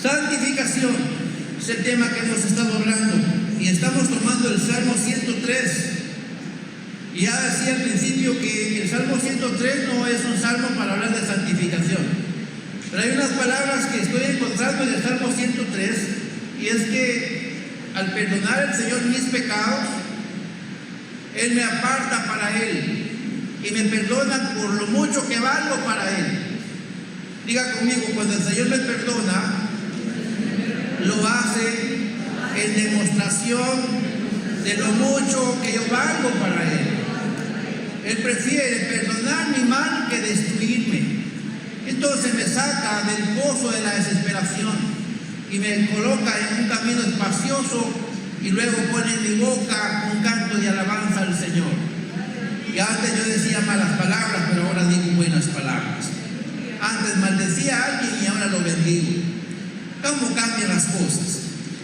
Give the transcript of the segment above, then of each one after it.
Santificación es el tema que hemos estado hablando y estamos tomando el Salmo 103. Y ya decía al principio que el Salmo 103 no es un salmo para hablar de santificación, pero hay unas palabras que estoy encontrando en el Salmo 103 y es que al perdonar el Señor mis pecados, Él me aparta para Él y me perdona por lo mucho que valgo para Él. Diga conmigo, cuando el Señor me perdona, lo hace en demostración de lo mucho que yo valgo para Él. Él prefiere perdonar mi mal que destruirme. Entonces me saca del pozo de la desesperación y me coloca en un camino espacioso y luego pone en mi boca un canto de alabanza al Señor. Y antes yo decía malas palabras, pero ahora digo buenas palabras. Antes maldecía a alguien y ahora lo bendigo. ¿Cómo cambian las cosas?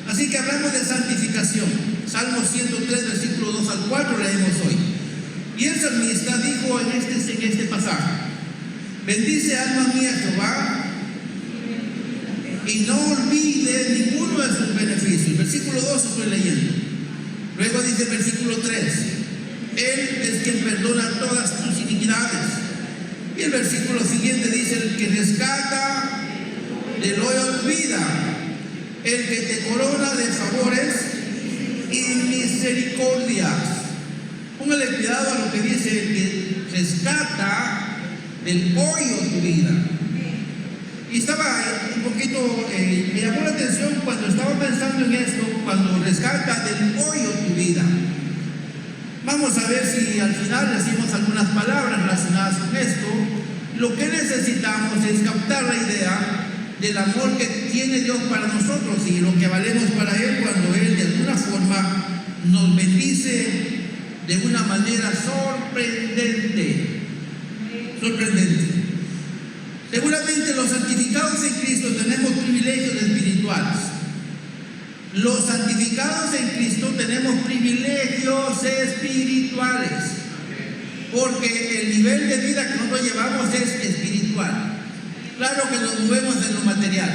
Así que hablamos de santificación. Salmo 103, versículo 2 al 4 leemos hoy. Y el salmista dijo en este pasaje: bendice alma mía Jehová y no olvides ninguno de sus beneficios. Versículo 2 estoy leyendo. Luego dice el versículo 3: Él es quien perdona todas tus iniquidades. Y el versículo siguiente dice: el que rescata del hoyo de tu vida, el que te corona de favores y misericordias. Póngale cuidado a lo que dice: el que rescata del hoyo de tu vida. Y estaba un poquito, me llamó la atención cuando estaba pensando en esto, cuando rescata del hoyo de tu vida. Vamos a ver si al final decimos algunas palabras relacionadas con esto. Lo que necesitamos es captar la idea del amor que tiene Dios para nosotros y lo que valemos para Él cuando Él de alguna forma nos bendice de una manera sorprendente. Seguramente los santificados en Cristo tenemos privilegios espirituales. Los santificados en Cristo tenemos privilegios espirituales, porque el nivel de vida que nosotros llevamos es espiritual. Claro que nos movemos en lo material,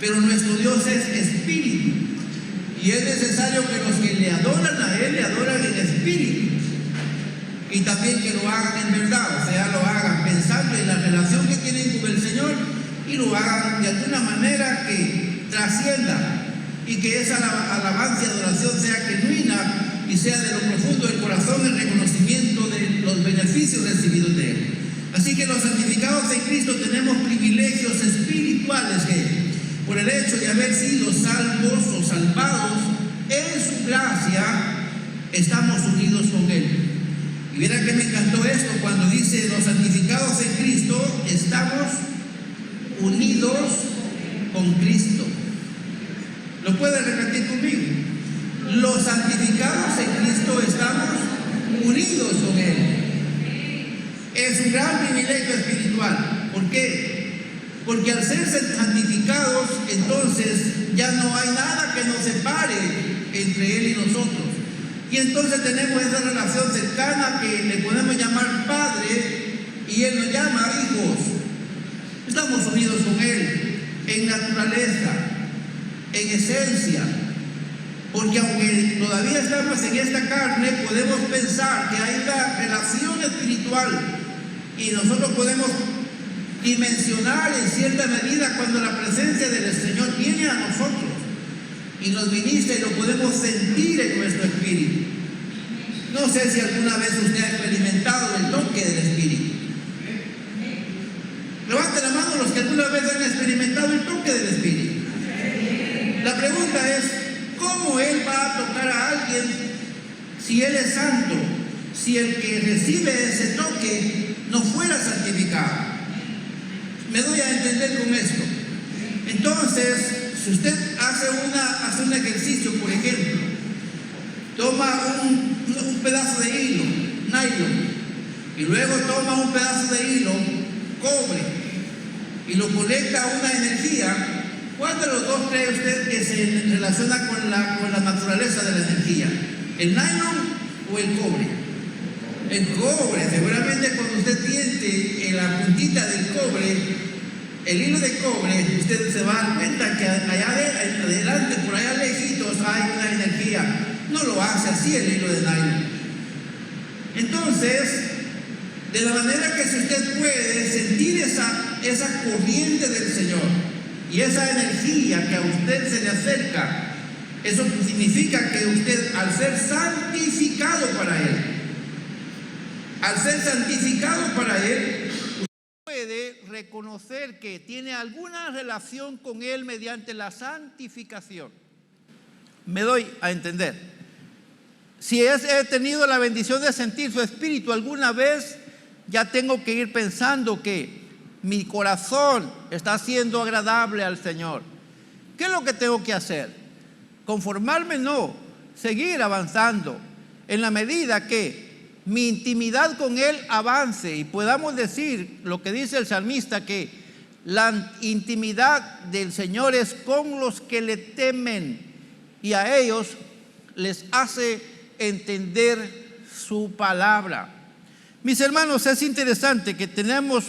pero nuestro Dios es espíritu y es necesario que los que le adoran a Él le adoran en espíritu y también que lo hagan en verdad, o sea, lo hagan pensando en la relación que tienen con el Señor y lo hagan de alguna manera que trascienda y que esa alabanza y adoración sea genuina y sea de lo profundo del corazón el reconocimiento de los beneficios recibidos de Él. Así que los santificados en Cristo tenemos privilegios espirituales que, por el hecho de haber sido salvos o salvados en su gracia, estamos unidos con Él. Y verá que me encantó esto cuando dice: los santificados en Cristo estamos unidos con Cristo. ¿Lo puede repetir conmigo? Los santificados en Cristo estamos unidos con Él. Es un gran privilegio espiritual. ¿Por qué? Porque al ser santificados, entonces ya no hay nada que nos separe entre Él y nosotros. Y entonces tenemos esa relación cercana que le podemos llamar Padre y Él nos llama hijos. Estamos unidos con Él en naturaleza, en esencia. Porque aunque todavía estamos en esta carne, podemos pensar que hay una relación espiritual y nosotros podemos dimensionar en cierta medida cuando la presencia del Señor viene a nosotros y nos ministra y lo podemos sentir en nuestro espíritu. No sé si alguna vez usted ha experimentado el toque del espíritu. Levante la mano los que alguna vez han experimentado el toque del espíritu. La pregunta es: ¿cómo Él va a tocar a alguien si Él es santo? Si el que recibe ese toque no fuera santificado. Me doy a entender con esto. Entonces, si usted hace un ejercicio, por ejemplo, toma un pedazo de hilo, nylon, y luego toma un pedazo de hilo, cobre, y lo conecta a una energía, ¿cuál de los dos cree usted que se relaciona con la naturaleza de la energía? ¿El nylon o el cobre? El cobre. Seguramente cuando usted tiente en la puntita del cobre, el hilo de cobre, usted se va a dar cuenta que hace así el hilo de nylon. Entonces, de la manera que si usted puede sentir esa corriente del Señor y esa energía que a usted se le acerca, eso significa que usted, al ser santificado para Él, usted puede reconocer que tiene alguna relación con Él mediante la santificación. Me doy a entender. Si he tenido la bendición de sentir su espíritu alguna vez, ya tengo que ir pensando que mi corazón está siendo agradable al Señor. ¿Qué es lo que tengo que hacer? Conformarme, no, seguir avanzando en la medida que mi intimidad con Él avance y podamos decir lo que dice el salmista, que la intimidad del Señor es con los que le temen y a ellos les hace entender su palabra. Mis hermanos, es interesante que tengamos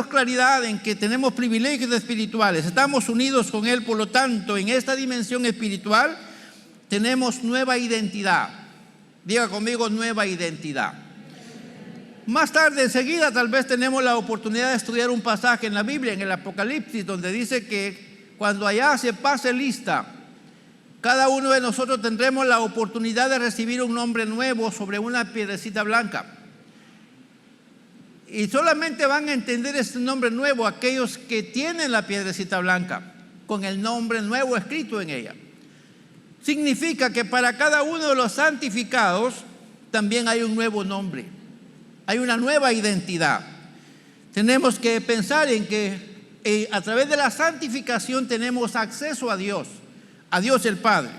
claridad en que tenemos privilegios espirituales, estamos unidos con Él, por lo tanto, en esta dimensión espiritual tenemos nueva identidad. Diga conmigo, nueva identidad. Más tarde, enseguida, tal vez tenemos la oportunidad de estudiar un pasaje en la Biblia, en el Apocalipsis, donde dice que cuando allá se pase lista, cada uno de nosotros tendremos la oportunidad de recibir un nombre nuevo sobre una piedrecita blanca. Y solamente van a entender este nombre nuevo aquellos que tienen la piedrecita blanca, con el nombre nuevo escrito en ella. Significa que para cada uno de los santificados también hay un nuevo nombre, hay una nueva identidad. Tenemos que pensar en que a través de la santificación tenemos acceso a Dios el Padre.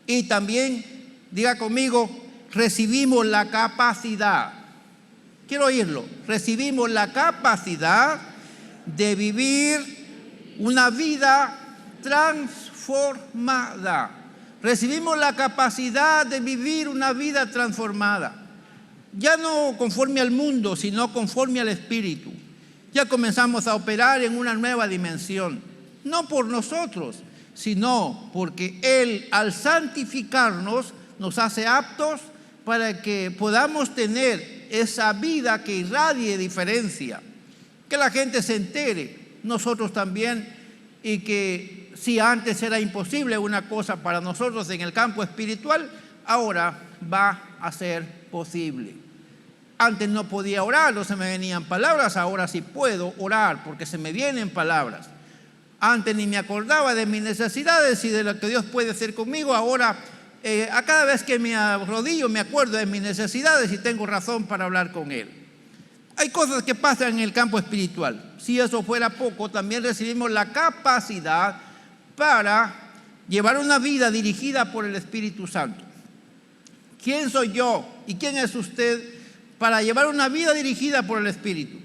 Y también, diga conmigo, recibimos la capacidad. Quiero oírlo. Recibimos la capacidad de vivir una vida transformada. Recibimos la capacidad de vivir una vida transformada. Ya no conforme al mundo, sino conforme al Espíritu. Ya comenzamos a operar en una nueva dimensión. No por nosotros, sino porque Él, al santificarnos, nos hace aptos para que podamos tener esa vida que irradie diferencia, que la gente se entere, nosotros también, y que si antes era imposible una cosa para nosotros en el campo espiritual, ahora va a ser posible. Antes no podía orar, no se me venían palabras, ahora sí puedo orar porque se me vienen palabras. Antes ni me acordaba de mis necesidades y de lo que Dios puede hacer conmigo. Ahora, a cada vez que me arrodillo, me acuerdo de mis necesidades y tengo razón para hablar con Él. Hay cosas que pasan en el campo espiritual. Si eso fuera poco, también recibimos la capacidad para llevar una vida dirigida por el Espíritu Santo. ¿Quién soy yo y quién es usted para llevar una vida dirigida por el Espíritu?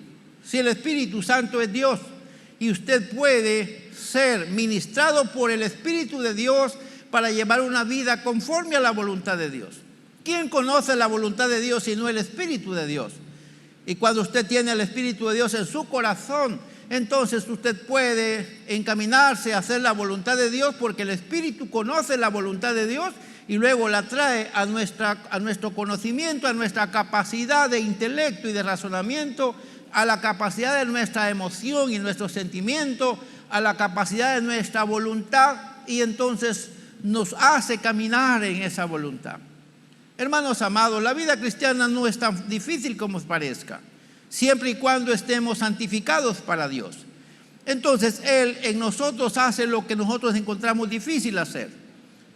Si el Espíritu Santo es Dios, y usted puede ser ministrado por el Espíritu de Dios para llevar una vida conforme a la voluntad de Dios. ¿Quién conoce la voluntad de Dios sino el Espíritu de Dios? Y cuando usted tiene el Espíritu de Dios en su corazón, entonces usted puede encaminarse a hacer la voluntad de Dios, porque el Espíritu conoce la voluntad de Dios y luego la trae a nuestro conocimiento, a nuestra capacidad de intelecto y de razonamiento, a la capacidad de nuestra emoción y nuestro sentimiento, a la capacidad de nuestra voluntad, y entonces nos hace caminar en esa voluntad. Hermanos amados, la vida cristiana no es tan difícil como parezca, siempre y cuando estemos santificados para Dios. Entonces Él en nosotros hace lo que nosotros encontramos difícil hacer.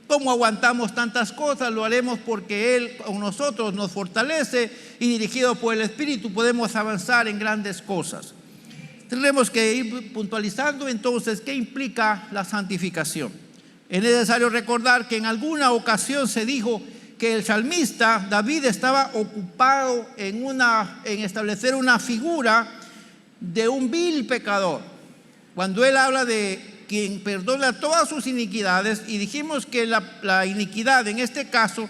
¿Cómo aguantamos tantas cosas? Lo haremos porque Él con nosotros nos fortalece, y dirigidos por el Espíritu podemos avanzar en grandes cosas. Tendremos que ir puntualizando entonces qué implica la santificación. Es necesario recordar que en alguna ocasión se dijo que el salmista David estaba ocupado en establecer una figura de un vil pecador. Cuando él habla de quien perdona todas sus iniquidades, y dijimos que la iniquidad en este caso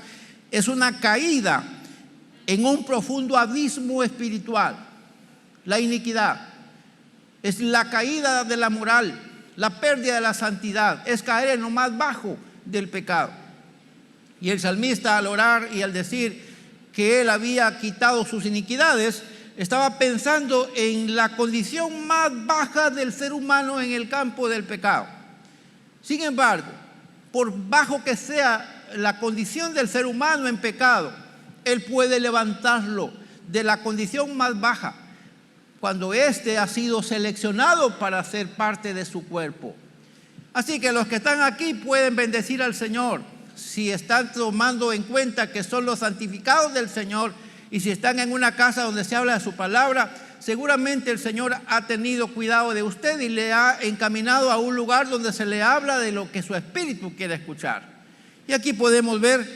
es una caída en un profundo abismo espiritual. La iniquidad es la caída de la moral, la pérdida de la santidad, es caer en lo más bajo del pecado. Y el salmista, al orar y al decir que él había quitado sus iniquidades, estaba pensando en la condición más baja del ser humano en el campo del pecado. Sin embargo, por bajo que sea la condición del ser humano en pecado, Él puede levantarlo de la condición más baja cuando éste ha sido seleccionado para ser parte de su cuerpo. Así que los que están aquí pueden bendecir al Señor si están tomando en cuenta que son los santificados del Señor, y si están en una casa donde se habla de su palabra, seguramente el Señor ha tenido cuidado de usted y le ha encaminado a un lugar donde se le habla de lo que su espíritu quiere escuchar. Y aquí podemos ver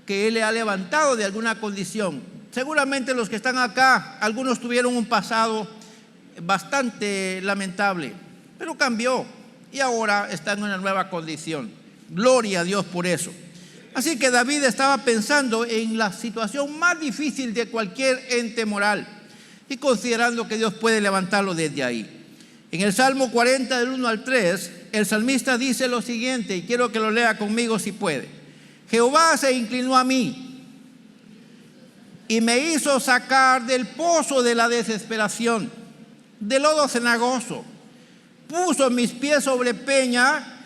que Él le ha levantado de alguna condición. Seguramente los que están acá, algunos tuvieron un pasado bastante lamentable, pero cambió y ahora están en una nueva condición. Gloria a Dios por eso. Así que David estaba pensando en la situación más difícil de cualquier ente moral y considerando que Dios puede levantarlo desde ahí. En el Salmo 40, del 1 al 3, el salmista dice lo siguiente, y quiero que lo lea conmigo si puede. Jehová se inclinó a mí y me hizo sacar del pozo de la desesperación, del lodo cenagoso. Puso mis pies sobre peña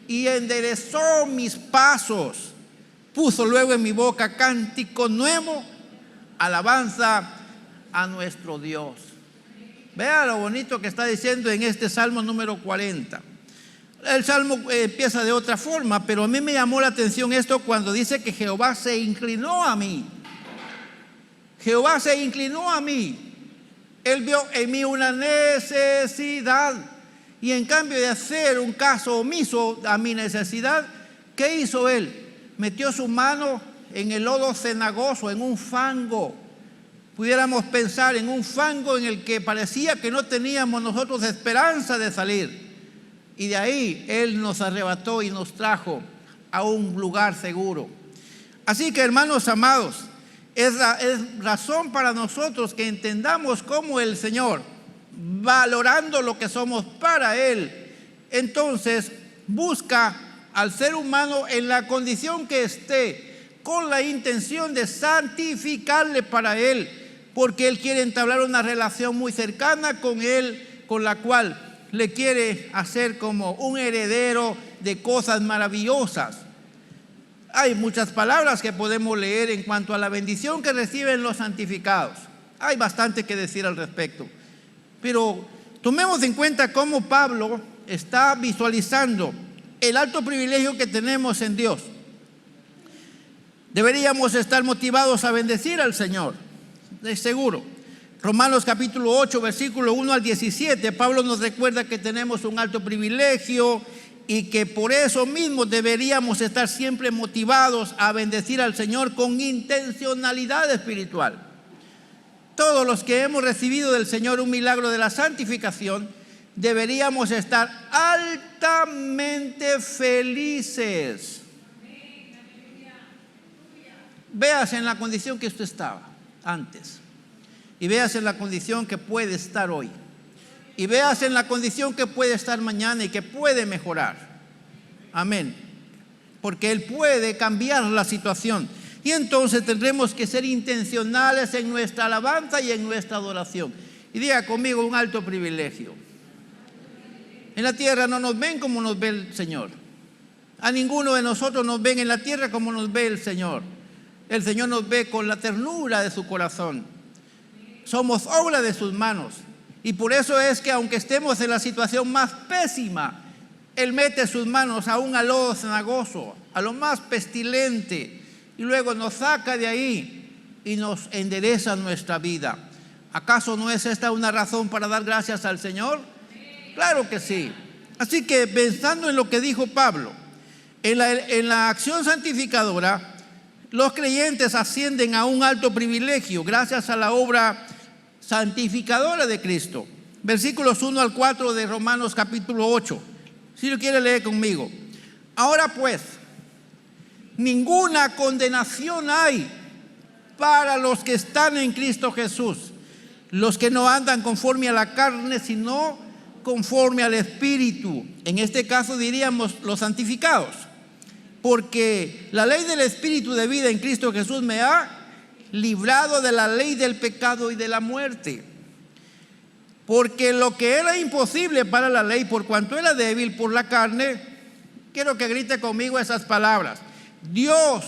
y enderezó mis pasos. Puso luego en mi boca cántico nuevo, alabanza a nuestro Dios. Vea lo bonito que está diciendo en este Salmo número 40. El Salmo empieza de otra forma, pero a mí me llamó la atención esto cuando dice que Jehová se inclinó a mí. Jehová se inclinó a mí. Él vio en mí una necesidad, y en cambio de hacer un caso omiso a mi necesidad, ¿qué hizo Él? Metió su mano en el lodo cenagoso, en un fango. Pudiéramos pensar en un fango en el que parecía que no teníamos nosotros esperanza de salir. Y de ahí Él nos arrebató y nos trajo a un lugar seguro. Así que, hermanos amados, es razón para nosotros que entendamos cómo el Señor, valorando lo que somos para Él, entonces busca al ser humano en la condición que esté, con la intención de santificarle para Él, porque Él quiere entablar una relación muy cercana con Él, con la cual le quiere hacer como un heredero de cosas maravillosas. Hay muchas palabras que podemos leer en cuanto a la bendición que reciben los santificados. Hay bastante que decir al respecto, pero tomemos en cuenta cómo Pablo está visualizando el alto privilegio que tenemos en Dios. Deberíamos estar motivados a bendecir al Señor, de seguro. Romanos capítulo 8, versículo 1 al 17, Pablo nos recuerda que tenemos un alto privilegio y que por eso mismo deberíamos estar siempre motivados a bendecir al Señor con intencionalidad espiritual. Todos los que hemos recibido del Señor un milagro de la santificación, deberíamos estar altamente felices. Véase en la condición que usted estaba antes, y véase en la condición que puede estar hoy, y véase en la condición que puede estar mañana y que puede mejorar. Amén. Porque Él puede cambiar la situación. Y entonces tendremos que ser intencionales en nuestra alabanza y en nuestra adoración. Y diga conmigo: un alto privilegio. En la tierra no nos ven como nos ve el Señor. A ninguno de nosotros nos ven en la tierra como nos ve el Señor. El Señor nos ve con la ternura de su corazón. Somos obra de sus manos. Y por eso es que aunque estemos en la situación más pésima, Él mete sus manos aún al lodo cenagoso, a lo más pestilente, y luego nos saca de ahí y nos endereza nuestra vida. ¿Acaso no es esta una razón para dar gracias al Señor? Claro que sí. Así que pensando en lo que dijo Pablo, en la acción santificadora, los creyentes ascienden a un alto privilegio gracias a la obra santificadora de Cristo. Versículos 1 al 4 de Romanos capítulo 8. Si lo quiere leer conmigo. Ahora pues, ninguna condenación hay para los que están en Cristo Jesús, los que no andan conforme a la carne, sino conforme al Espíritu. En este caso diríamos los santificados. porque la ley del Espíritu de vida en Cristo Jesús me ha librado de la ley del pecado y de la muerte. Porque lo que era imposible para la ley, por cuanto era débil por la carne, quiero que grite conmigo esas palabras: Dios,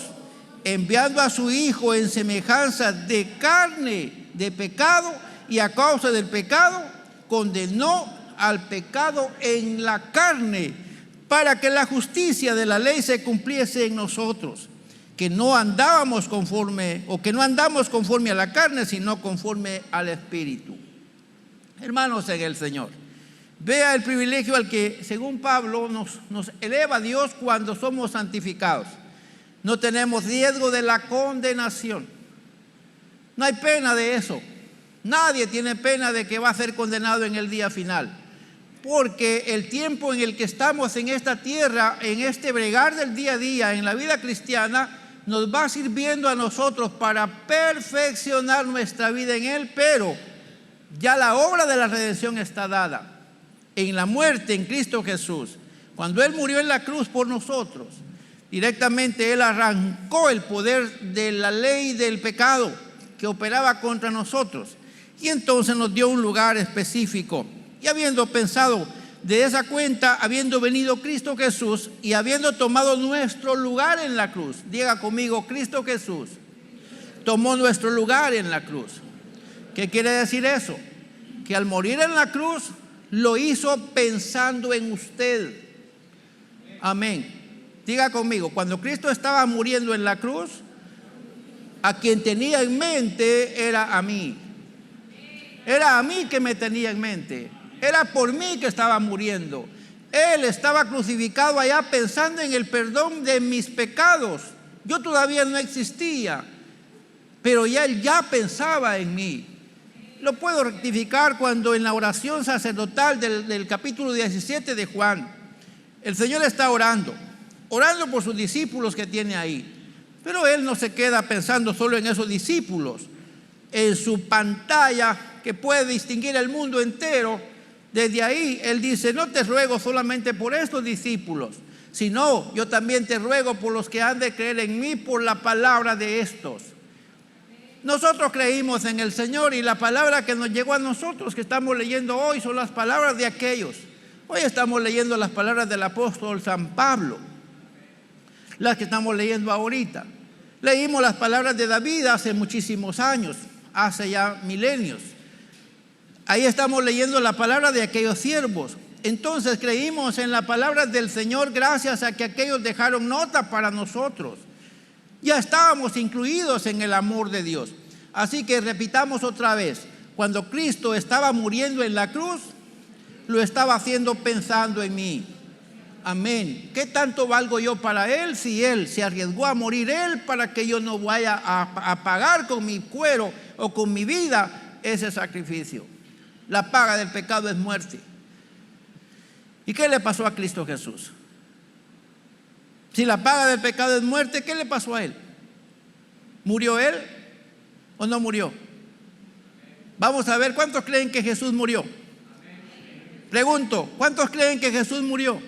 enviando a su Hijo en semejanza de carne de pecado, y a causa del pecado, condenó al pecado en la carne, para que la justicia de la ley se cumpliese en nosotros, que no andamos conforme, o que no andamos conforme a la carne, sino conforme al Espíritu. Hermanos en el Señor, vea el privilegio al que, según Pablo, nos eleva Dios cuando somos santificados. No tenemos riesgo de la condenación. No hay pena de eso. Nadie tiene pena de que va a ser condenado en el día final. Porque el tiempo en el que estamos en esta tierra, en este bregar del día a día, en la vida cristiana, nos va sirviendo a nosotros para perfeccionar nuestra vida en Él, pero ya la obra de la redención está dada en la muerte en Cristo Jesús. Cuando Él murió en la cruz por nosotros, directamente Él arrancó el poder de la ley del pecado que operaba contra nosotros, y entonces nos dio un lugar específico. Y habiendo pensado de esa cuenta, habiendo venido Cristo Jesús y habiendo tomado nuestro lugar en la cruz, diga conmigo: Cristo Jesús tomó nuestro lugar en la cruz. ¿Qué quiere decir eso? Que al morir en la cruz lo hizo pensando en usted. Amén. Diga conmigo: cuando Cristo estaba muriendo en la cruz, a quien tenía en mente era a mí. Era a mí que me tenía en mente. Era por mí que estaba muriendo. Él estaba crucificado allá pensando en el perdón de mis pecados. Yo todavía no existía, pero ya Él ya pensaba en mí. Lo puedo rectificar cuando en la oración sacerdotal del capítulo 17 de Juan, el Señor está orando por sus discípulos que tiene ahí. Pero Él no se queda pensando solo en esos discípulos. En su pantalla que puede distinguir el mundo entero, desde ahí Él dice: no te ruego solamente por estos discípulos, sino yo también te ruego por los que han de creer en mí por la palabra de estos. Nosotros creímos en el Señor, y la palabra que nos llegó a nosotros, que estamos leyendo hoy, son las palabras de aquellos. Hoy estamos leyendo las palabras del apóstol San Pablo, las que estamos leyendo ahorita. Leímos las palabras de David hace muchísimos años, hace ya milenios. Ahí estamos leyendo la palabra de aquellos siervos. Entonces creímos en la palabra del Señor gracias a que aquellos dejaron nota para nosotros. Ya estábamos incluidos en el amor de Dios. Así que repitamos otra vez: cuando Cristo estaba muriendo en la cruz, lo estaba haciendo pensando en mí. Amén. ¿Qué tanto valgo yo para Él si Él se arriesgó a morir Él para que yo no vaya a pagar con mi cuero o con mi vida ese sacrificio? La paga del pecado es muerte. ¿Y qué le pasó a Cristo Jesús? Si la paga del pecado es muerte, ¿qué le pasó a Él? ¿Murió Él o no murió? Vamos a ver, ¿cuántos creen que Jesús murió? Pregunto, ¿cuántos creen que Jesús murió?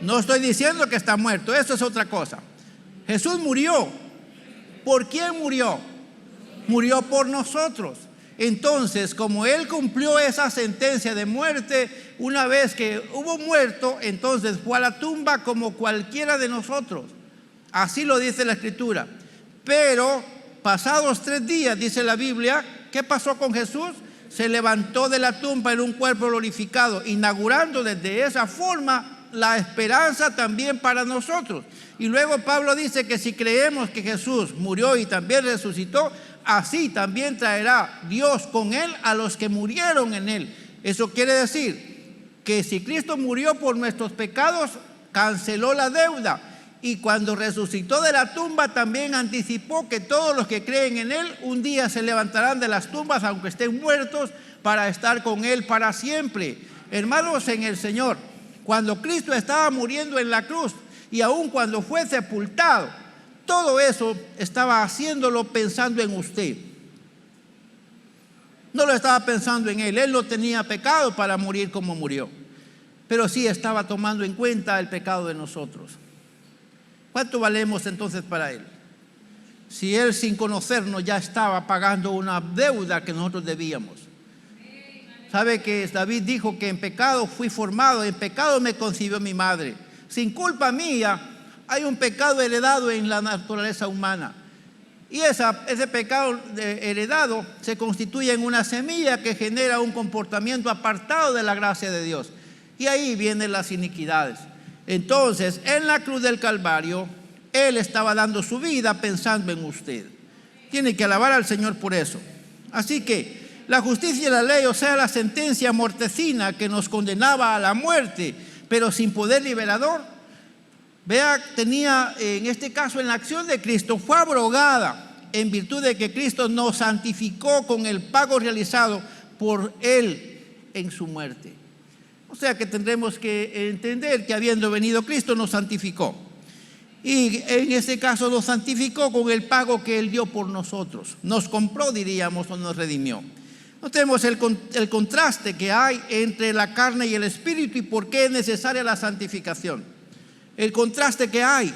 No estoy diciendo que está muerto, eso es otra cosa. Jesús murió. ¿Por quién murió? Murió por nosotros. Entonces, como Él cumplió esa sentencia de muerte, una vez que hubo muerto, entonces fue a la tumba como cualquiera de nosotros. Así lo dice la Escritura. Pero pasados 3 días, dice la Biblia, ¿qué pasó con Jesús? Se levantó de la tumba en un cuerpo glorificado, inaugurando desde esa forma la esperanza también para nosotros. Y luego Pablo dice que si creemos que Jesús murió y también resucitó, así también traerá Dios con Él a los que murieron en Él. Eso quiere decir que si Cristo murió por nuestros pecados, canceló la deuda. Y cuando resucitó de la tumba, también anticipó que todos los que creen en Él un día se levantarán de las tumbas, aunque estén muertos, para estar con Él para siempre. Hermanos en el Señor, cuando Cristo estaba muriendo en la cruz y aun cuando fue sepultado, todo eso estaba haciéndolo pensando en usted. No lo estaba pensando en Él. Él no tenía pecado para morir como murió, pero sí estaba tomando en cuenta el pecado de nosotros. ¿Cuánto valemos entonces para Él? Si Él, sin conocernos, ya estaba pagando una deuda que nosotros debíamos. ¿Sabe que David dijo que en pecado fui formado, en pecado me concibió mi madre? Sin culpa mía hay un pecado heredado en la naturaleza humana. Y ese pecado heredado se constituye en una semilla que genera un comportamiento apartado de la gracia de Dios. Y ahí vienen las iniquidades. Entonces, en la cruz del Calvario, Él estaba dando su vida pensando en usted. Tiene que alabar al Señor por eso. Así que la justicia y la ley, o sea, la sentencia mortecina que nos condenaba a la muerte, pero sin poder liberador, vea, tenía en este caso en la acción de Cristo, fue abrogada en virtud de que Cristo nos santificó con el pago realizado por Él en su muerte. O sea que tendremos que entender que habiendo venido Cristo nos santificó. Y en este caso nos santificó con el pago que Él dio por nosotros. Nos compró, diríamos, o nos redimió. Notemos el contraste que hay entre la carne y el espíritu y por qué es necesaria la santificación. El contraste que hay.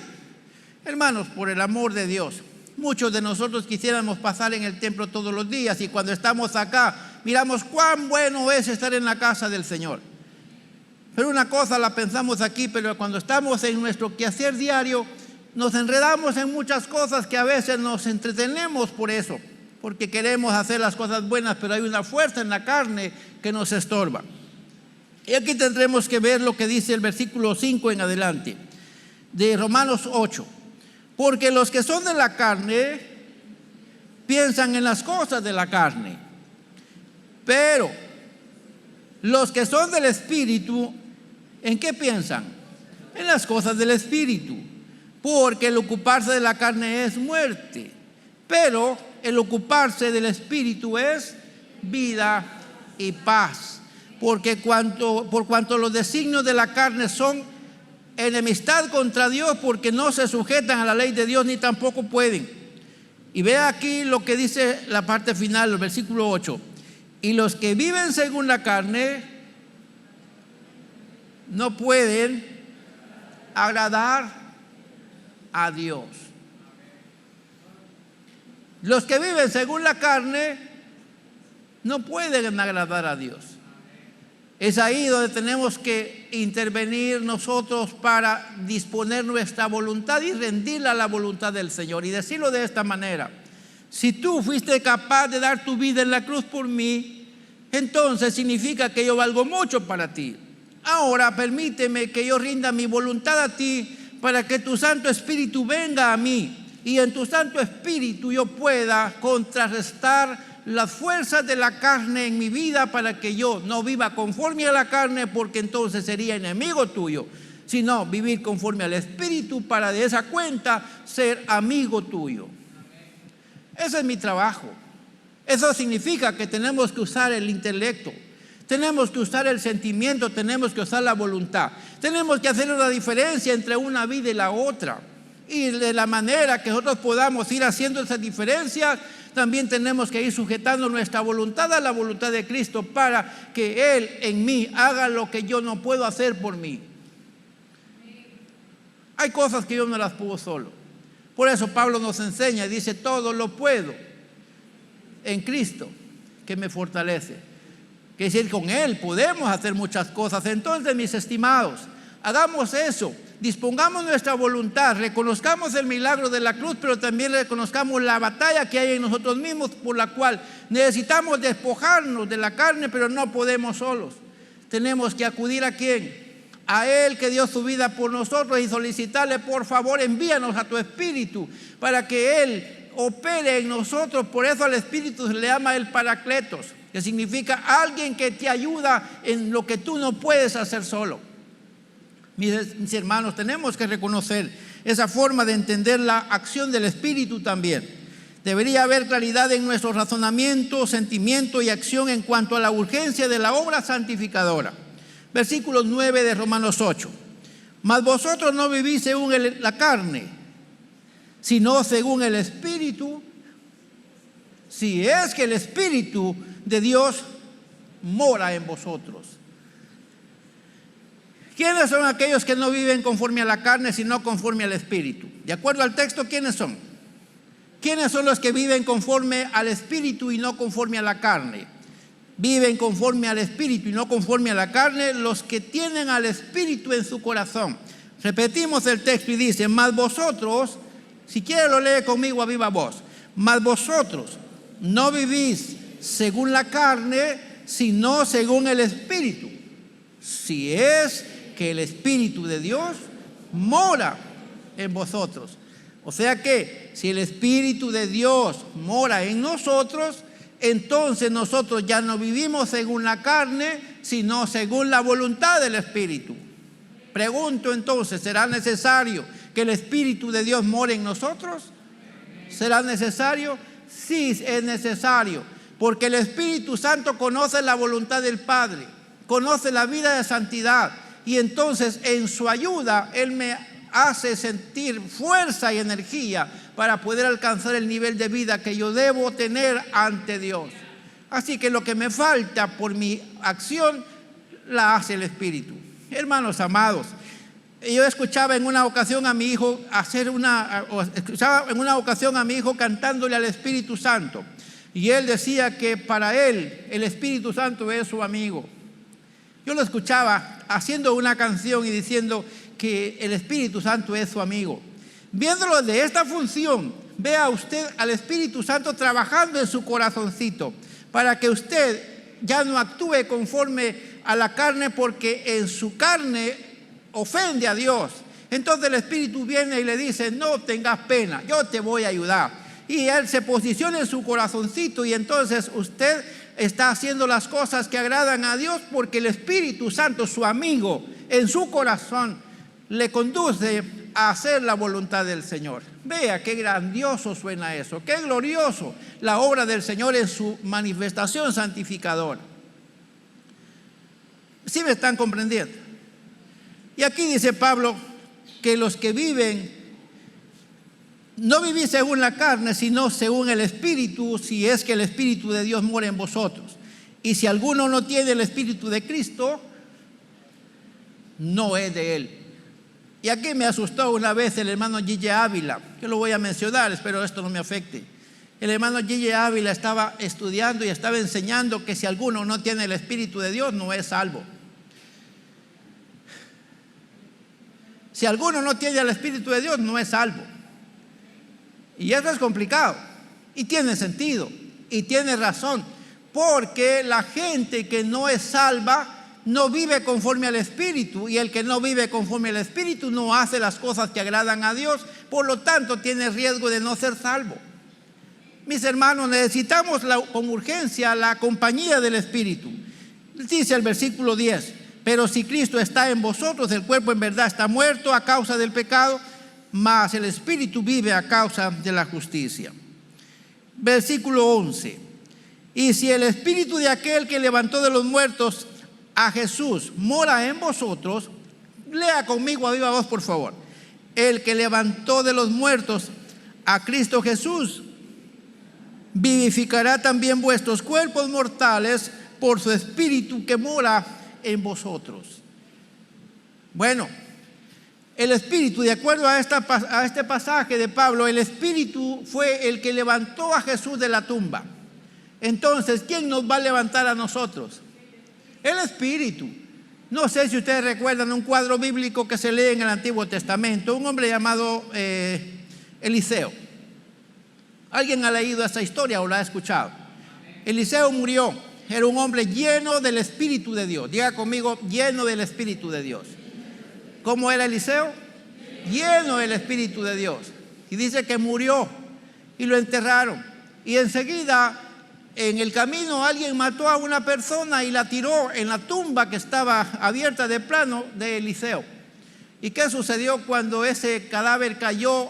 Hermanos, por el amor de Dios, muchos de nosotros quisiéramos pasar en el templo todos los días y cuando estamos acá miramos cuán bueno es estar en la casa del Señor. Pero una cosa la pensamos aquí, pero cuando estamos en nuestro quehacer diario nos enredamos en muchas cosas que a veces nos entretenemos por eso, porque queremos hacer las cosas buenas, pero hay una fuerza en la carne que nos estorba. Y aquí tendremos que ver lo que dice el versículo 5 en adelante de Romanos 8. Porque los que son de la carne piensan en las cosas de la carne, pero los que son del Espíritu, ¿en qué piensan? En las cosas del Espíritu. Porque el ocuparse de la carne es muerte, pero el ocuparse del Espíritu es vida y paz. Porque por cuanto los designios de la carne son enemistad contra Dios, porque no se sujetan a la ley de Dios ni tampoco pueden. Y vea aquí lo que dice la parte final, el versículo 8. Y los que viven según la carne no pueden agradar a Dios. Los que viven según la carne no pueden agradar a Dios. Es ahí donde tenemos que intervenir nosotros para disponer nuestra voluntad y rendirla a la voluntad del Señor. Y decirlo de esta manera: si tú fuiste capaz de dar tu vida en la cruz por mí, entonces significa que yo valgo mucho para ti. Ahora permíteme que yo rinda mi voluntad a ti para que tu Santo Espíritu venga a mí y en tu Santo Espíritu yo pueda contrarrestar las fuerzas de la carne en mi vida, para que yo no viva conforme a la carne, porque entonces sería enemigo tuyo, sino vivir conforme al Espíritu para de esa cuenta ser amigo tuyo. Ese es mi trabajo. Eso significa que tenemos que usar el intelecto, tenemos que usar el sentimiento, tenemos que usar la voluntad, tenemos que hacer una diferencia entre una vida y la otra. Y de la manera que nosotros podamos ir haciendo esa diferencia, también tenemos que ir sujetando nuestra voluntad a la voluntad de Cristo, para que Él en mí haga lo que yo no puedo hacer por mí. Hay cosas que yo no las puedo solo. Por eso Pablo nos enseña y dice: todo lo puedo en Cristo que me fortalece. Quiere decir, con Él podemos hacer muchas cosas. Entonces, mis estimados, hagamos eso. Dispongamos nuestra voluntad, reconozcamos el milagro de la cruz, pero también reconozcamos la batalla que hay en nosotros mismos, por la cual necesitamos despojarnos de la carne, pero no podemos solos. Tenemos que acudir ¿a quién? A Él, que dio su vida por nosotros, y solicitarle: por favor, envíanos a tu Espíritu para que Él opere en nosotros. Por eso al Espíritu se le llama el Paracletos, que significa alguien que te ayuda en lo que tú no puedes hacer solo. Mis hermanos, tenemos que reconocer esa forma de entender la acción del Espíritu también. Debería haber claridad en nuestro razonamiento, sentimiento y acción en cuanto a la urgencia de la obra santificadora. Versículo 9 de Romanos 8. Mas vosotros no vivís según la carne, sino según el Espíritu, si es que el Espíritu de Dios mora en vosotros. ¿Quiénes son aquellos que no viven conforme a la carne, sino conforme al Espíritu? De acuerdo al texto, ¿quiénes son? ¿Quiénes son los que viven conforme al Espíritu y no conforme a la carne? Viven conforme al Espíritu y no conforme a la carne los que tienen al Espíritu en su corazón. Repetimos el texto y dice: mas vosotros, si quiere lo lee conmigo a viva voz, mas vosotros no vivís según la carne, sino según el Espíritu, si es que el Espíritu de Dios mora en vosotros. O sea que si el Espíritu de Dios mora en nosotros, entonces nosotros ya no vivimos según la carne, sino según la voluntad del Espíritu. Pregunto entonces, ¿será necesario que el Espíritu de Dios more en nosotros? ¿Será necesario? Sí, es necesario, porque el Espíritu Santo conoce la voluntad del Padre, conoce la vida de santidad, y entonces en su ayuda Él me hace sentir fuerza y energía para poder alcanzar el nivel de vida que yo debo tener ante Dios. Así que lo que me falta por mi acción la hace el Espíritu. Hermanos amados, yo escuchaba en una ocasión a mi hijo cantándole al Espíritu Santo, y él decía que para él el Espíritu Santo es su amigo. Yo lo escuchaba haciendo una canción y diciendo que el Espíritu Santo es su amigo. Viéndolo de esta función, vea usted al Espíritu Santo trabajando en su corazoncito para que usted ya no actúe conforme a la carne, porque en su carne ofende a Dios. Entonces el Espíritu viene y le dice: no tengas pena, yo te voy a ayudar. Y Él se posiciona en su corazoncito, y entonces usted está haciendo las cosas que agradan a Dios, porque el Espíritu Santo, su amigo, en su corazón le conduce a hacer la voluntad del Señor. Vea qué grandioso suena eso, qué glorioso la obra del Señor en su manifestación santificadora. ¿Sí me están comprendiendo? Y aquí dice Pablo que los que viven, no vivís según la carne, sino según el Espíritu, si es que el Espíritu de Dios mora en vosotros. Y si alguno no tiene el Espíritu de Cristo, no es de Él. Y aquí me asustó una vez el hermano Gille Ávila, que lo voy a mencionar, espero esto no me afecte. El hermano Gille Ávila estaba estudiando y estaba enseñando que si alguno no tiene el Espíritu de Dios, no es salvo. Si alguno no tiene el Espíritu de Dios, no es salvo. Y eso es complicado, y tiene sentido, y tiene razón, porque la gente que no es salva no vive conforme al Espíritu, y el que no vive conforme al Espíritu no hace las cosas que agradan a Dios, por lo tanto tiene riesgo de no ser salvo. Mis hermanos, necesitamos con urgencia la compañía del Espíritu. Dice el versículo 10: pero si Cristo está en vosotros, el cuerpo en verdad está muerto a causa del pecado, mas el Espíritu vive a causa de la justicia. Versículo 11: y si el Espíritu de aquel que levantó de los muertos a Jesús mora en vosotros, lea conmigo a viva voz, por favor. El que levantó de los muertos a Cristo Jesús vivificará también vuestros cuerpos mortales por su Espíritu que mora en vosotros. Bueno, el Espíritu, de acuerdo a este pasaje de Pablo, el Espíritu fue el que levantó a Jesús de la tumba. Entonces, ¿quién nos va a levantar a nosotros? El Espíritu. No sé si ustedes recuerdan un cuadro bíblico que se lee en el Antiguo Testamento, un hombre llamado Eliseo. ¿Alguien ha leído esa historia o la ha escuchado? Eliseo murió, era un hombre lleno del Espíritu de Dios. Diga conmigo: lleno del Espíritu de Dios. ¿Cómo era Eliseo? Lleno del Espíritu de Dios. Y dice que murió y lo enterraron. Y enseguida, en el camino, alguien mató a una persona y la tiró en la tumba que estaba abierta de plano de Eliseo. ¿Y qué sucedió cuando ese cadáver cayó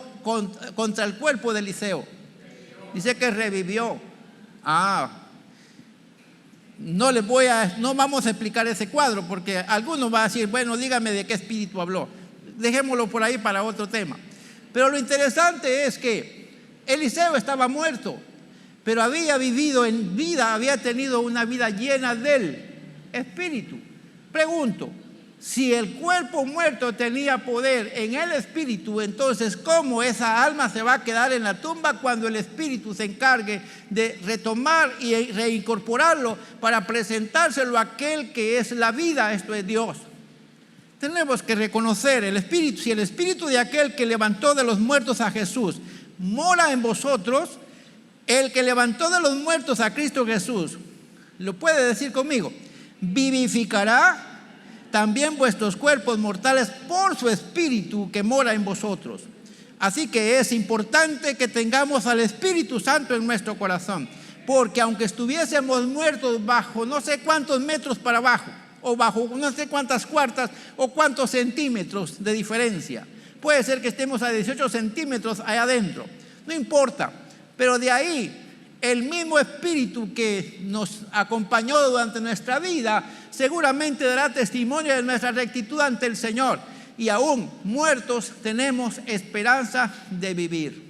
contra el cuerpo de Eliseo? Dice que revivió. No vamos a explicar ese cuadro, porque algunos van a decir: bueno, dígame de qué espíritu habló. Dejémoslo por ahí para otro tema. Pero lo interesante es que Eliseo estaba muerto, pero había vivido en vida, había tenido una vida llena del Espíritu. Pregunto, Si el cuerpo muerto tenía poder en el espíritu, entonces ¿cómo esa alma se va a quedar en la tumba cuando el espíritu se encargue de retomar y reincorporarlo para presentárselo a aquel que es la vida, esto es Dios? Tenemos que reconocer el espíritu. Si el espíritu de aquel que levantó de los muertos a Jesús mora en vosotros, el que levantó de los muertos a Cristo Jesús, lo puede decir conmigo, vivificará también vuestros cuerpos mortales por su espíritu que mora en vosotros. Así que es importante que tengamos al Espíritu Santo en nuestro corazón, porque aunque estuviésemos muertos bajo no sé cuántos metros para abajo, o bajo no sé cuántas cuartas o cuántos centímetros de diferencia, puede ser que estemos a 18 centímetros allá adentro, no importa, pero de ahí el mismo Espíritu que nos acompañó durante nuestra vida seguramente dará testimonio de nuestra rectitud ante el Señor, y aún muertos tenemos esperanza de vivir.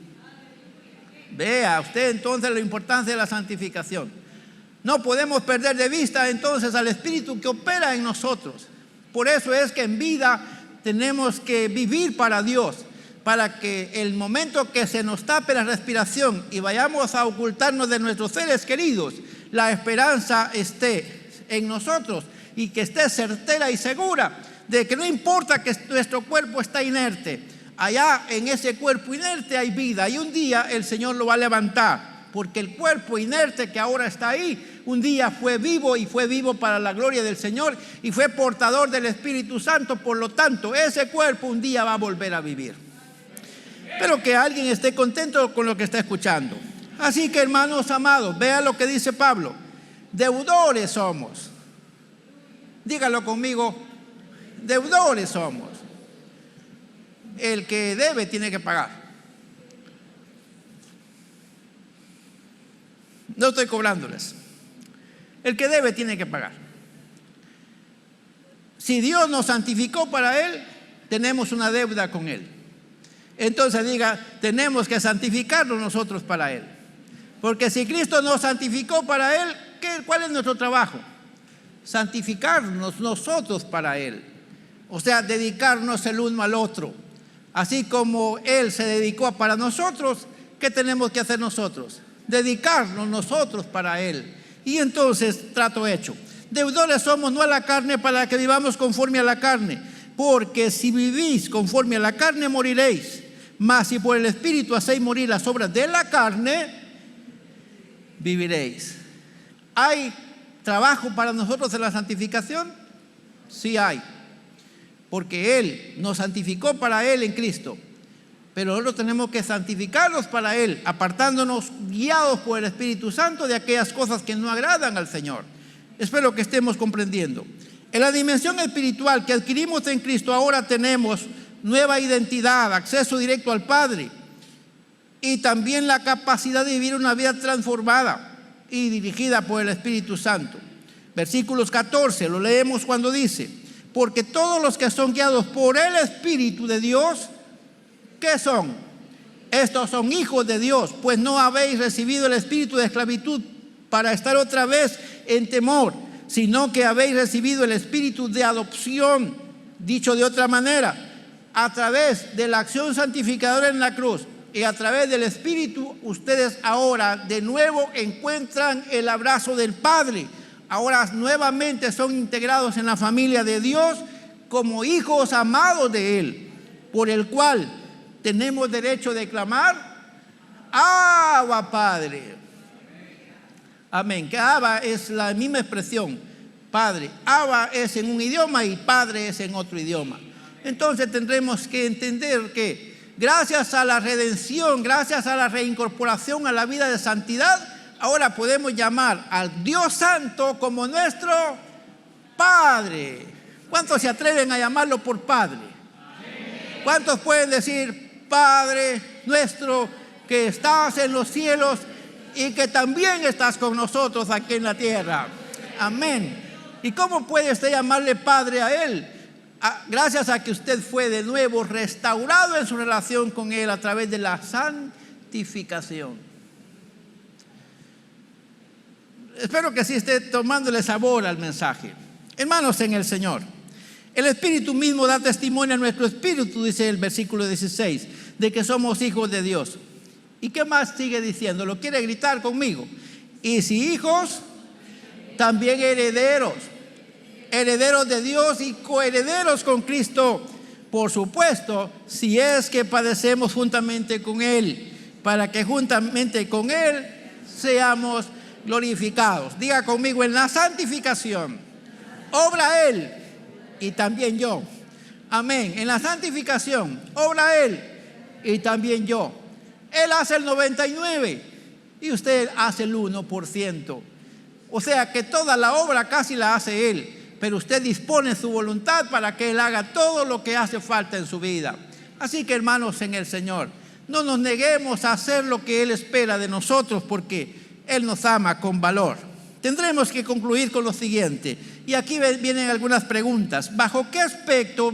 Vea usted entonces la importancia de la santificación. No podemos perder de vista entonces al Espíritu que opera en nosotros. Por eso es que en vida tenemos que vivir para Dios, para que el momento que se nos tape la respiración y vayamos a ocultarnos de nuestros seres queridos, la esperanza esté en nosotros y que esté certera y segura de que no importa que nuestro cuerpo está inerte, allá en ese cuerpo inerte hay vida, y un día el Señor lo va a levantar, porque el cuerpo inerte que ahora está ahí, un día fue vivo, y fue vivo para la gloria del Señor, y fue portador del Espíritu Santo. Por lo tanto, ese cuerpo un día va a volver a vivir. Espero que alguien esté contento con lo que está escuchando. Así que, hermanos amados, vean lo que dice Pablo: deudores somos. Dígalo conmigo: deudores somos. El que debe tiene que pagar. No estoy cobrándoles. El que debe tiene que pagar. Si Dios nos santificó para Él, tenemos una deuda con Él. Entonces diga, tenemos que santificarnos nosotros para Él. Porque si Cristo nos santificó para Él, ¿cuál es nuestro trabajo? Santificarnos nosotros para Él. O sea, dedicarnos el uno al otro. Así como Él se dedicó para nosotros, ¿qué tenemos que hacer nosotros? Dedicarnos nosotros para Él. Y entonces, trato hecho. Deudores somos no a la carne, para que vivamos conforme a la carne. Porque si vivís conforme a la carne, moriréis. Mas si por el Espíritu hacéis morir las obras de la carne, viviréis. ¿Hay trabajo para nosotros en la santificación? Sí hay. Porque Él nos santificó para Él en Cristo. Pero nosotros tenemos que santificarnos para Él, apartándonos, guiados por el Espíritu Santo, de aquellas cosas que no agradan al Señor. Espero que estemos comprendiendo. En la dimensión espiritual que adquirimos en Cristo, ahora tenemos nueva identidad, acceso directo al Padre, y también la capacidad de vivir una vida transformada y dirigida por el Espíritu Santo. Versículos 14, lo leemos cuando dice: porque todos los que son guiados por el Espíritu de Dios, ¿qué son? Estos son hijos de Dios, pues no habéis recibido el espíritu de esclavitud para estar otra vez en temor, sino que habéis recibido el espíritu de adopción. Dicho de otra manera, a través de la acción santificadora en la cruz y a través del Espíritu, ustedes ahora de nuevo encuentran el abrazo del Padre. Ahora nuevamente son integrados en la familia de Dios como hijos amados de Él, por el cual tenemos derecho de clamar: Abba, Padre. Amén. Que Abba es la misma expresión, Padre. Abba es en un idioma y Padre es en otro idioma. Entonces tendremos que entender que gracias a la redención, gracias a la reincorporación a la vida de santidad, ahora podemos llamar al Dios Santo como nuestro Padre. ¿Cuántos se atreven a llamarlo por Padre? ¿Cuántos pueden decir: Padre nuestro que estás en los cielos y que también estás con nosotros aquí en la tierra? Amén. ¿Y cómo puede usted llamarle Padre a Él? Gracias a que usted fue de nuevo restaurado en su relación con Él a través de la santificación. Espero que sí esté tomándole sabor al mensaje. Hermanos en el Señor, El Espíritu mismo da testimonio a nuestro espíritu, dice el versículo 16, de que somos hijos de Dios. ¿Y qué más sigue diciendo? ¿Lo quiere gritar conmigo? Y si hijos, también herederos, herederos de Dios y coherederos con Cristo. Por supuesto, si es que padecemos juntamente con Él, para que juntamente con Él seamos glorificados. Diga conmigo: en la santificación obra Él y también yo. Amén. En la santificación obra Él y también yo. Él hace el 99% y usted hace el 1%. O sea que toda la obra casi la hace Él, pero usted dispone su voluntad para que Él haga todo lo que hace falta en su vida. Así que, hermanos en el Señor, no nos neguemos a hacer lo que Él espera de nosotros, porque Él nos ama con valor. Tendremos que concluir con lo siguiente, y aquí vienen algunas preguntas. ¿Bajo qué aspecto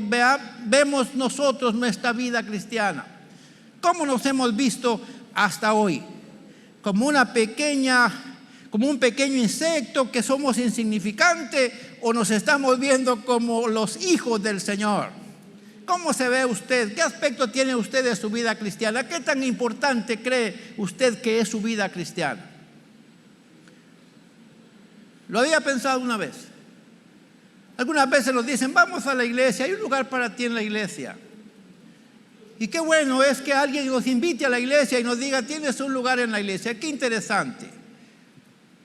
vemos nosotros nuestra vida cristiana? ¿Cómo nos hemos visto hasta hoy? ¿Como un pequeño insecto que somos insignificantes, o nos estamos viendo como los hijos del Señor? ¿Cómo se ve usted? ¿Qué aspecto tiene usted de su vida cristiana? ¿Qué tan importante cree usted que es su vida cristiana? ¿Lo había pensado una vez? Algunas veces nos dicen: vamos a la iglesia, hay un lugar para ti en la iglesia. Y qué bueno es que alguien nos invite a la iglesia y nos diga: tienes un lugar en la iglesia. Qué interesante.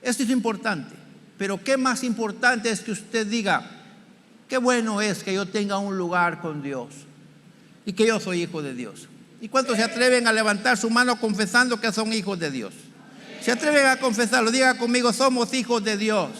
Esto es importante. Pero qué más importante es que usted diga: qué bueno es que yo tenga un lugar con Dios y que yo soy hijo de Dios. ¿Y cuántos se atreven a levantar su mano confesando que son hijos de Dios? ¿Se atreven a confesarlo? Diga conmigo: somos hijos de Dios.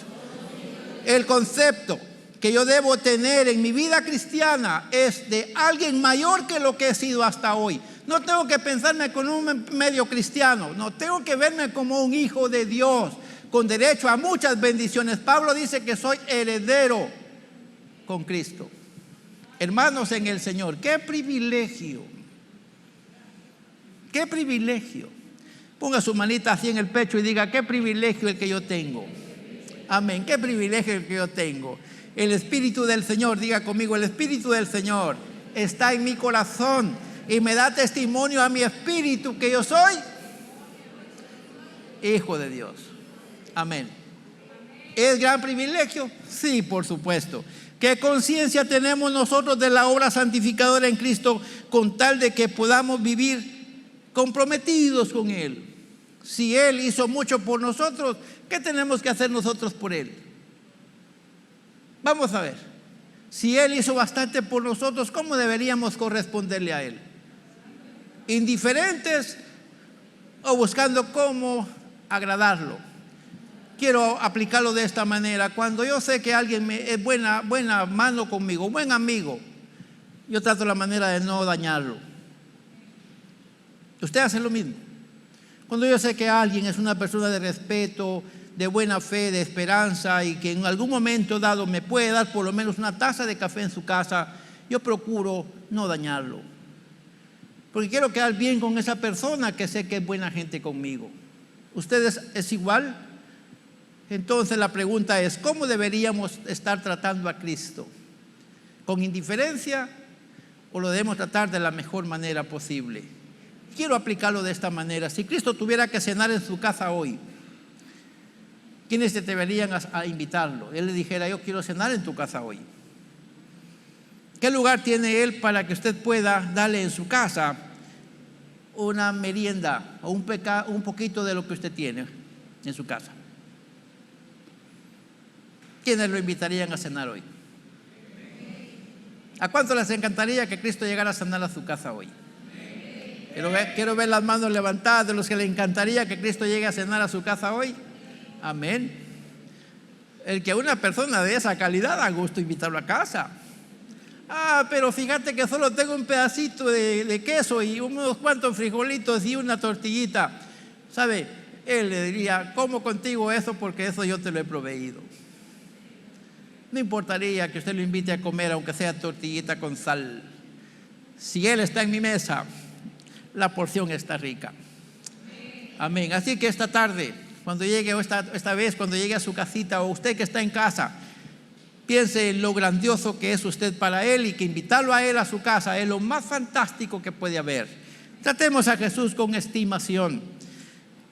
El concepto que yo debo tener en mi vida cristiana es de alguien mayor que lo que he sido hasta hoy. No tengo que pensarme como un medio cristiano, no, tengo que verme como un hijo de Dios, con derecho a muchas bendiciones. Pablo dice que soy heredero con Cristo. Hermanos en el Señor, qué privilegio, qué privilegio. Ponga su manita así en el pecho y diga: qué privilegio el que yo tengo. Amén, qué privilegio el que yo tengo. El Espíritu del Señor, diga conmigo: el Espíritu del Señor está en mi corazón y me da testimonio a mi espíritu que yo soy hijo de Dios. Amén. ¿Es gran privilegio? Sí, por supuesto. ¿Qué conciencia tenemos nosotros de la obra santificadora en Cristo, con tal de que podamos vivir comprometidos con Él? Si Él hizo mucho por nosotros, ¿qué tenemos que hacer nosotros por Él? Vamos a ver. Si Él hizo bastante por nosotros, ¿cómo deberíamos corresponderle a Él? ¿Indiferentes o buscando cómo agradarlo? Quiero aplicarlo de esta manera. Cuando yo sé que alguien es buena mano conmigo, buen amigo, yo trato la manera de no dañarlo. Usted hace lo mismo. Cuando yo sé que alguien es una persona de respeto, de buena fe, de esperanza, y que en algún momento dado me puede dar por lo menos una taza de café en su casa, yo procuro no dañarlo, porque quiero quedar bien con esa persona que sé que es buena gente conmigo. ¿Ustedes es igual? Entonces la pregunta es: ¿cómo deberíamos estar tratando a Cristo? ¿Con indiferencia o lo debemos tratar de la mejor manera posible? Quiero aplicarlo de esta manera. Si Cristo tuviera que cenar en su casa hoy, ¿quiénes se atreverían a invitarlo? Él le dijera: yo quiero cenar en tu casa hoy. ¿Qué lugar tiene Él para que usted pueda darle en su casa una merienda o un poquito de lo que usted tiene en su casa? ¿Quiénes lo invitarían a cenar hoy? ¿A cuánto les encantaría que Cristo llegara a cenar a su casa hoy? Quiero ver las manos levantadas de los que le encantaría que Cristo llegue a cenar a su casa hoy. Amén. El que a una persona de esa calidad da gusto invitarlo a casa. Pero fíjate que solo tengo un pedacito de queso y unos cuantos frijolitos y una tortillita. ¿Sabe? Él le diría: como contigo eso, porque eso yo te lo he proveído. No importaría que usted lo invite a comer, aunque sea tortillita con sal. Si Él está en mi mesa, la porción está rica. Amén. Así que esta tarde, cuando llegue, esta vez cuando llegue a su casita, o usted que está en casa, Piense en lo grandioso que es usted para Él y que invitarlo a Él a su casa es lo más fantástico que puede haber. Tratemos a Jesús con estimación.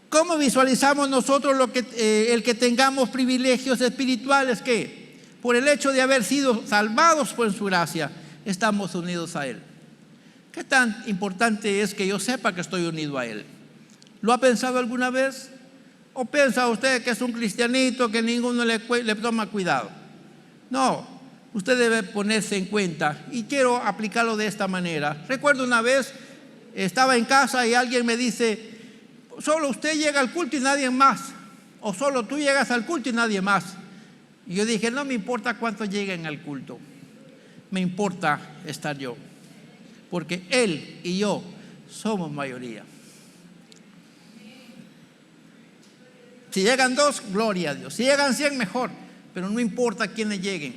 ¿Cómo visualizamos nosotros el que tengamos privilegios espirituales? Que por el hecho de haber sido salvados por su gracia, estamos unidos a Él. ¿Qué tan importante es que yo sepa que estoy unido a Él? ¿Lo ha pensado alguna vez? ¿O piensa usted que es un cristianito que ninguno le toma cuidado? No, usted debe ponerse en cuenta, y quiero aplicarlo de esta manera. Recuerdo una vez, estaba en casa y alguien me dice: solo usted llega al culto y nadie más, o solo tú llegas al culto y nadie más. Y yo dije: no me importa cuántos lleguen al culto, me importa estar yo, porque Él y yo somos mayoría. Si llegan 2, gloria a Dios. Si llegan 100, mejor. Pero no importa quiénes lleguen.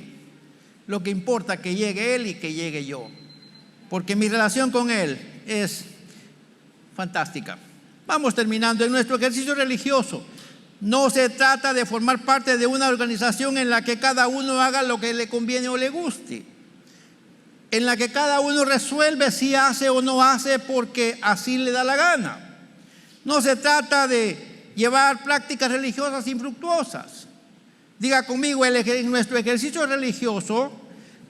Lo que importa es que llegue Él y que llegue yo. Porque mi relación con Él es fantástica. Vamos terminando. En nuestro ejercicio religioso no se trata de formar parte de una organización en la que cada uno haga lo que le conviene o le guste, en la que cada uno resuelve si hace o no hace porque así le da la gana. No se trata de llevar prácticas religiosas infructuosas. Diga conmigo, en nuestro ejercicio religioso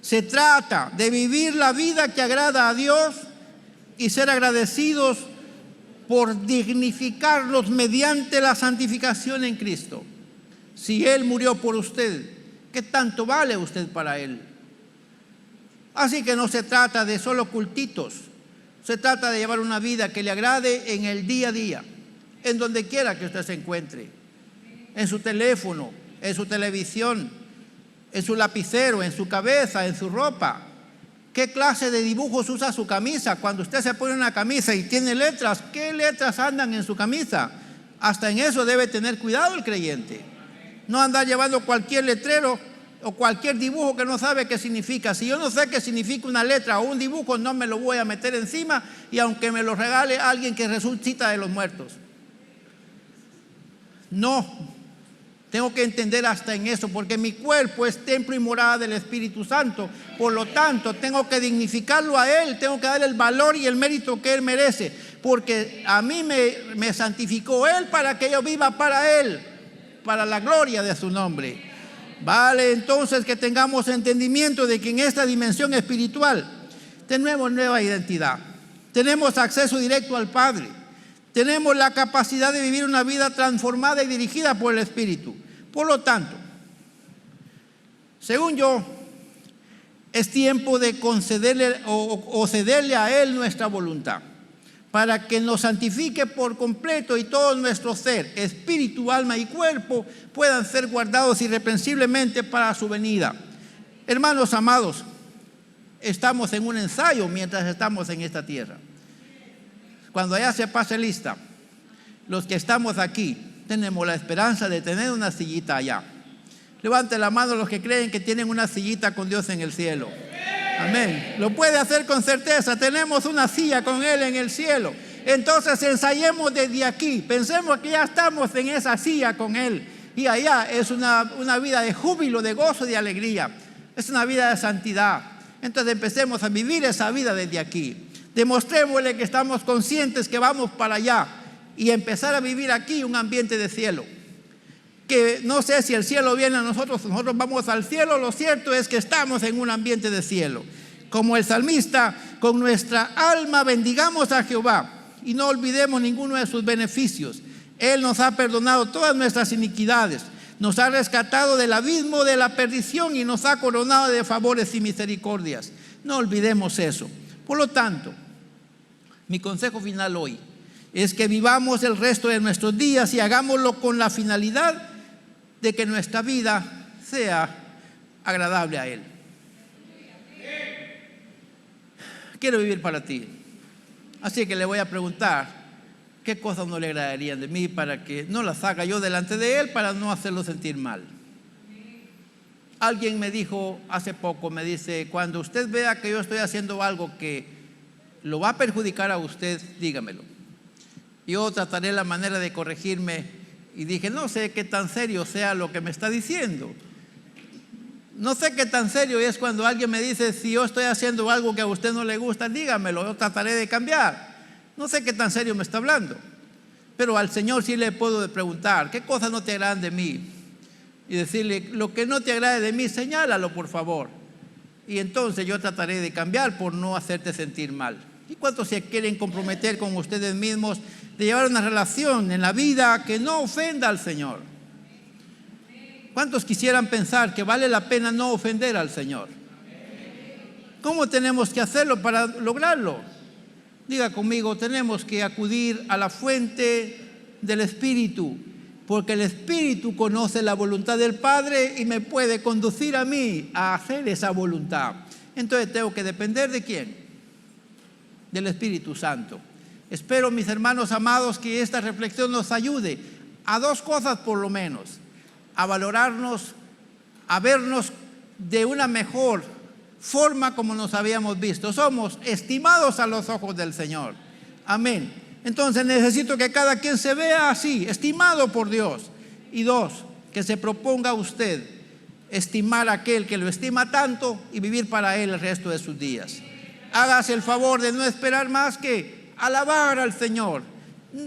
se trata de vivir la vida que agrada a Dios y ser agradecidos por dignificarlos mediante la santificación en Cristo. Si Él murió por usted, ¿qué tanto vale usted para Él? Así que no se trata de solo cultitos, se trata de llevar una vida que le agrade en el día a día, en donde quiera que usted se encuentre, en su teléfono, en su televisión, en su lapicero, en su cabeza, en su ropa. ¿Qué clase de dibujos usa su camisa? Cuando usted se pone una camisa y tiene letras, ¿qué letras andan en su camisa? Hasta en eso debe tener cuidado el creyente. No andar llevando cualquier letrero o cualquier dibujo que no sabe qué significa. Si yo no sé qué significa una letra o un dibujo, no me lo voy a meter encima, y aunque me lo regale alguien que resucita de los muertos. No, tengo que entender hasta en eso, porque mi cuerpo es templo y morada del Espíritu Santo. Por lo tanto, tengo que dignificarlo a Él, tengo que darle el valor y el mérito que Él merece, porque a mí me santificó Él para que yo viva para Él, para la gloria de su nombre. Vale entonces que tengamos entendimiento de que en esta dimensión espiritual tenemos nueva identidad, tenemos acceso directo al Padre, tenemos la capacidad de vivir una vida transformada y dirigida por el Espíritu. Por lo tanto, según yo, es tiempo de concederle o cederle a Él nuestra voluntad, para que nos santifique por completo y todo nuestro ser, espíritu, alma y cuerpo, puedan ser guardados irreprensiblemente para su venida. Hermanos amados, estamos en un ensayo mientras estamos en esta tierra. Cuando allá se pase lista, los que estamos aquí tenemos la esperanza de tener una sillita allá. Levante la mano los que creen que tienen una sillita con Dios en el cielo. Amén. Lo puede hacer con certeza. Tenemos una silla con Él en el cielo. Entonces ensayemos desde aquí. Pensemos que ya estamos en esa silla con Él. Y allá es una vida de júbilo, de gozo, de alegría. Es una vida de santidad. Entonces empecemos a vivir esa vida desde aquí. Demostrémosle que estamos conscientes que vamos para allá y empezar a vivir aquí un ambiente de cielo. Que no sé si el cielo viene a nosotros vamos al cielo. Lo cierto es que estamos en un ambiente de cielo. Como el salmista, con nuestra alma bendigamos a Jehová y no olvidemos ninguno de sus beneficios. Él nos ha perdonado todas nuestras iniquidades, nos ha rescatado del abismo de la perdición y nos ha coronado de favores y misericordias. No olvidemos eso. Por lo tanto, mi consejo final hoy es que vivamos el resto de nuestros días y hagámoslo con la finalidad de que nuestra vida sea agradable a Él. Quiero vivir para ti. Así que le voy a preguntar qué cosas no le agradarían de mí para que no las haga yo delante de Él, para no hacerlo sentir mal. Alguien me dijo hace poco, me dice: cuando usted vea que yo estoy haciendo algo que lo va a perjudicar a usted, dígamelo. Yo trataré la manera de corregirme y dije: no sé qué tan serio sea lo que me está diciendo. No sé qué tan serio es cuando alguien me dice, si yo estoy haciendo algo que a usted no le gusta, dígamelo, yo trataré de cambiar. No sé qué tan serio me está hablando, pero al Señor sí le puedo preguntar, ¿qué cosas no te agradan de mí? Y decirle, lo que no te agrade de mí, señálalo por favor. Y entonces yo trataré de cambiar por no hacerte sentir mal. ¿Y cuántos se quieren comprometer con ustedes mismos de llevar una relación en la vida que no ofenda al Señor? ¿Cuántos quisieran pensar que vale la pena no ofender al Señor? ¿Cómo tenemos que hacerlo para lograrlo? Diga conmigo, tenemos que acudir a la fuente del Espíritu, porque el Espíritu conoce la voluntad del Padre y me puede conducir a mí a hacer esa voluntad. Entonces tengo que depender ¿de quién? Del Espíritu Santo. Espero, mis hermanos amados, que esta reflexión nos ayude a dos cosas por lo menos: a valorarnos, a vernos de una mejor forma como nos habíamos visto. Somos estimados a los ojos del Señor. Amén. Entonces necesito que cada quien se vea así, estimado por Dios. Y dos, que se proponga usted estimar a aquel que lo estima tanto y vivir para él el resto de sus días. Hágase el favor de no esperar más que alabar al Señor.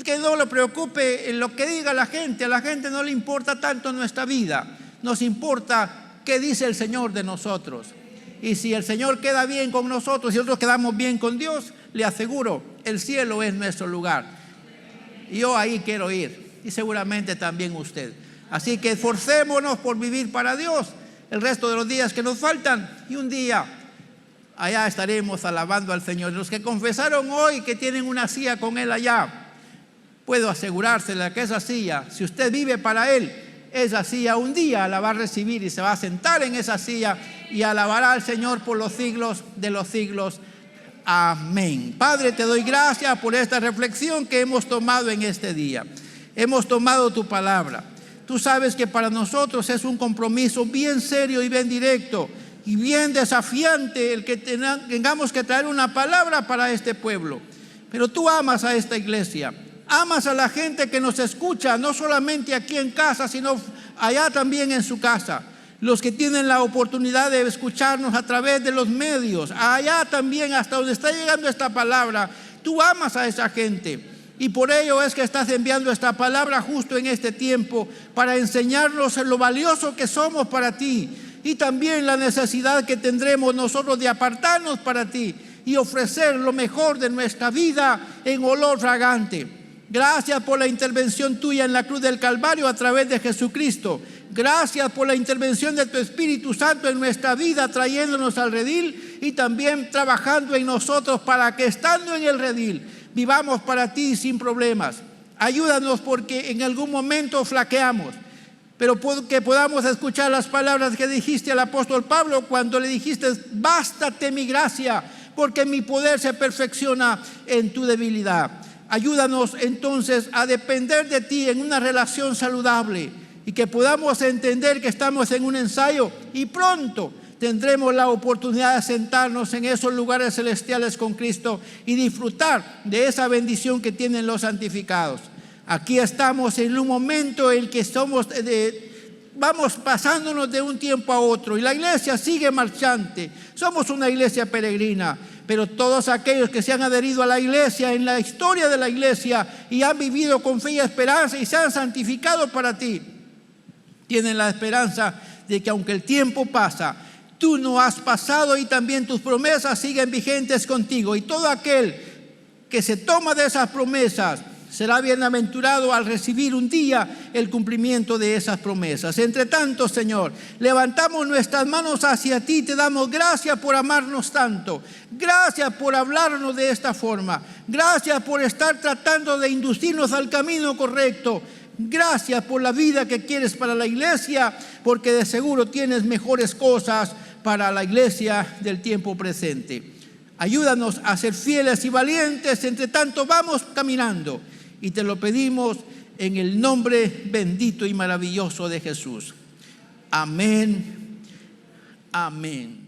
Que no lo preocupe en lo que diga la gente. A la gente no le importa tanto nuestra vida. Nos importa qué dice el Señor de nosotros. Y si el Señor queda bien con nosotros y nosotros quedamos bien con Dios, le aseguro, el cielo es nuestro lugar. Y yo ahí quiero ir, y seguramente también usted. Así que esforcémonos por vivir para Dios el resto de los días que nos faltan, y un día allá estaremos alabando al Señor. Los que confesaron hoy que tienen una silla con Él allá, puedo asegurársela que esa silla, si usted vive para Él, esa silla un día la va a recibir y se va a sentar en esa silla y alabará al Señor por los siglos de los siglos. Amén. Padre, te doy gracias por esta reflexión que hemos tomado en este día. Hemos tomado tu palabra. Tú sabes que para nosotros es un compromiso bien serio y bien directo y bien desafiante el que tengamos que traer una palabra para este pueblo. Pero tú amas a esta iglesia. Amas a la gente que nos escucha, no solamente aquí en casa, sino allá también en su casa. Los que tienen la oportunidad de escucharnos a través de los medios, allá también hasta donde está llegando esta palabra, tú amas a esa gente. Y por ello es que estás enviando esta palabra justo en este tiempo para enseñarnos lo valioso que somos para ti y también la necesidad que tendremos nosotros de apartarnos para ti y ofrecer lo mejor de nuestra vida en olor fragante. Gracias por la intervención tuya en la cruz del Calvario a través de Jesucristo. Gracias por la intervención de tu Espíritu Santo en nuestra vida, trayéndonos al redil y también trabajando en nosotros para que estando en el redil vivamos para ti sin problemas. Ayúdanos porque en algún momento flaqueamos, pero que podamos escuchar las palabras que dijiste al apóstol Pablo cuando le dijiste: bástate mi gracia, porque mi poder se perfecciona en tu debilidad. Ayúdanos entonces a depender de ti en una relación saludable y que podamos entender que estamos en un ensayo y pronto tendremos la oportunidad de sentarnos en esos lugares celestiales con Cristo y disfrutar de esa bendición que tienen los santificados. Aquí estamos en un momento en que vamos pasándonos de un tiempo a otro y la iglesia sigue marchante. Somos una iglesia peregrina, pero todos aquellos que se han adherido a la iglesia en la historia de la iglesia y han vivido con fe y esperanza y se han santificado para ti, tienen la esperanza de que aunque el tiempo pasa, tú no has pasado y también tus promesas siguen vigentes contigo. Y todo aquel que se toma de esas promesas será bienaventurado al recibir un día el cumplimiento de esas promesas. Entre tanto, Señor, levantamos nuestras manos hacia ti, te damos gracias por amarnos tanto, gracias por hablarnos de esta forma, gracias por estar tratando de inducirnos al camino correcto, gracias por la vida que quieres para la iglesia, porque de seguro tienes mejores cosas para la iglesia del tiempo presente. Ayúdanos a ser fieles y valientes, entre tanto vamos caminando. Y te lo pedimos en el nombre bendito y maravilloso de Jesús. Amén. Amén.